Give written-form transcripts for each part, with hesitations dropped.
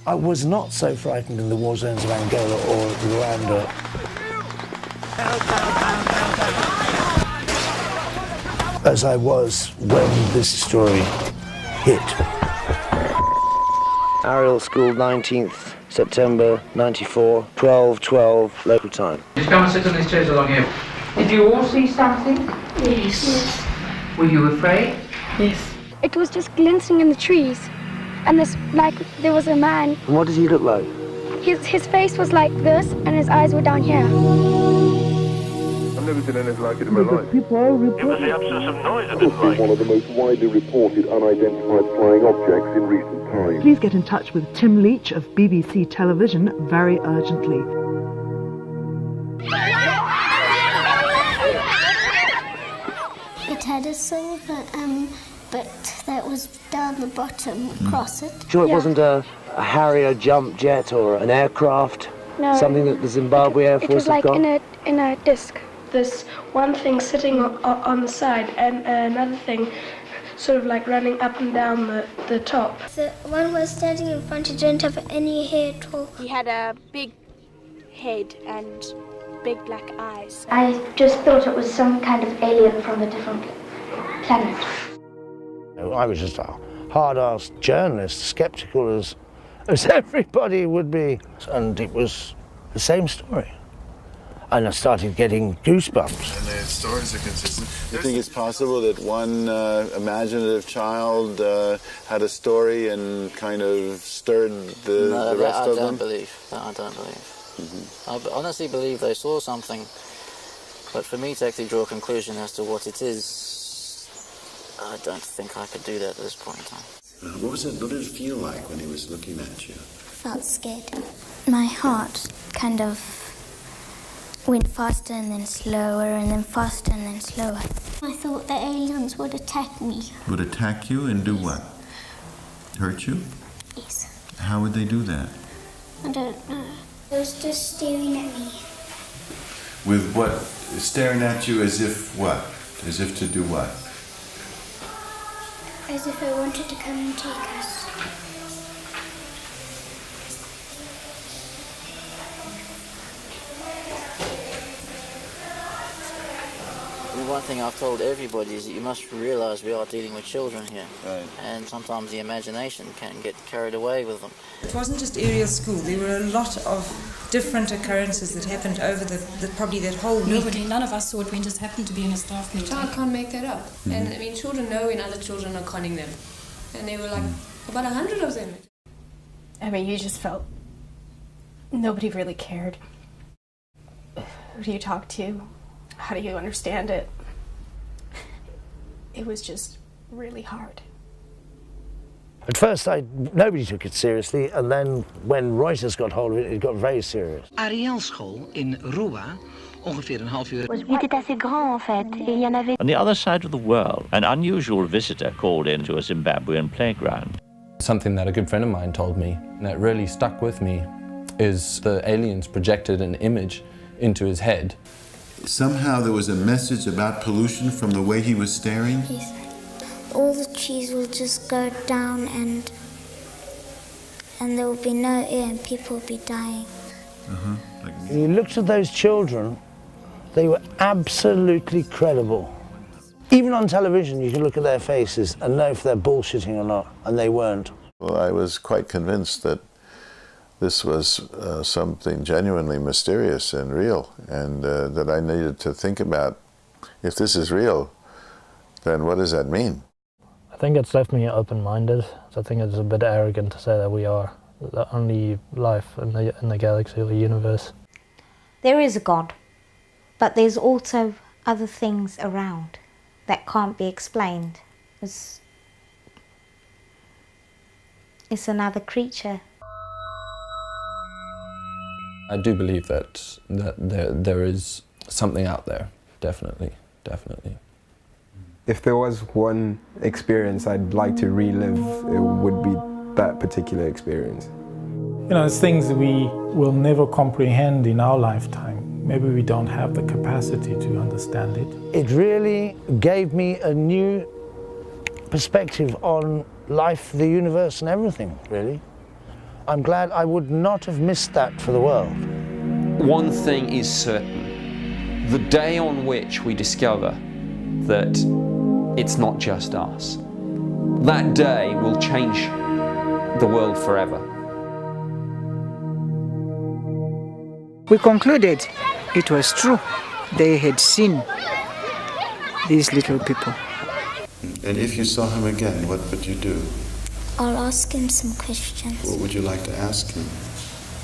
I was not so frightened in the war zones of Angola or Rwanda. As I was when this story hit. Ariel School, 19th September 94, 12:12 local time. Just come and sit on these chairs along here. Did you all see something? Yes. Were you afraid? Yes. It was just glistening in the trees. And there was a man. And what does he look like? His face was like this, and his eyes were down here. I've never seen anything like it in my life. It was the absence of noise at midnight. One of the most widely reported unidentified flying objects in recent times. Please get in touch with Tim Leach of BBC Television very urgently. It had a silver, but that was down the bottom, across it. Sure it wasn't a Harrier jump jet or an aircraft? No. Something that the Zimbabwe Air Force It was have got? in a disc. This one thing sitting on the side and another thing sort of like running up and down the top. The one was standing in front, he didn't have any hair at all. He had a big head and big black eyes. I just thought it was some kind of alien from a different planet. I was just a hard-ass journalist, sceptical as everybody would be. And it was the same story. And I started getting goosebumps. And the stories are consistent. You think it's possible that one imaginative child had a story and kind of stirred the rest of them? I don't believe. Mm-hmm. I honestly believe they saw something, but for me to actually draw a conclusion as to what it is, I don't think I could do that at this point in time. What did it feel like when he was looking at you? Felt scared. My heart kind of went faster and then slower and then faster and then slower. I thought the aliens would attack me. Would attack you and do what? Hurt you? Yes. How would they do that? I don't know. It was just staring at me. With what? Staring at you as if what? As if to do what? As if I wanted to come and take us. One thing I've told everybody is that you must realise we are dealing with children here. Right. And sometimes the imagination can get carried away with them. It wasn't just Ariel School. There were a lot of different occurrences that happened over probably that whole week. None of us saw it. We just happened to be in a staff meeting. Child can't make that up. Mm-hmm. And I mean, children know when other children are conning them. And there were like about 100 of them. I mean, you just felt nobody really cared. Who do you talk to? How do you understand it? It was just really hard. At first, nobody took it seriously, and then when Reuters got hold of it, it got very serious. Ariel School in Roua, ongeveer een half uur. Il était assez grand en fait, et il y en avait. On the other side of the world, an unusual visitor called into a Zimbabwean playground. Something that a good friend of mine told me, and that really stuck with me, is the aliens projected an image into his head. Somehow there was a message about pollution from the way he was staring? Yes. All the trees will just go down and there will be no air and people will be dying. You looked at those children, they were absolutely credible. Even on television, you could look at their faces and know if they're bullshitting or not, and they weren't. Well, I was quite convinced that this was something genuinely mysterious and real, and that I needed to think about, if this is real, then what does that mean? I think it's left me open-minded. I think it's a bit arrogant to say that we are the only life in the galaxy or the universe. There is a God, but there's also other things around that can't be explained. It's another creature. I do believe that there is something out there, definitely. If there was one experience I'd like to relive, it would be that particular experience. You know, it's things that we will never comprehend in our lifetime. Maybe we don't have the capacity to understand it. It really gave me a new perspective on life, the universe and everything, really. I'm glad. I would not have missed that for the world. One thing is certain. The day on which we discover that it's not just us, that day will change the world forever. We concluded it was true. They had seen these little people. And if you saw him again, what would you do? I'll ask him some questions. What would you like to ask him?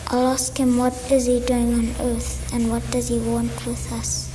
I'll ask him what is he doing on Earth and what does he want with us.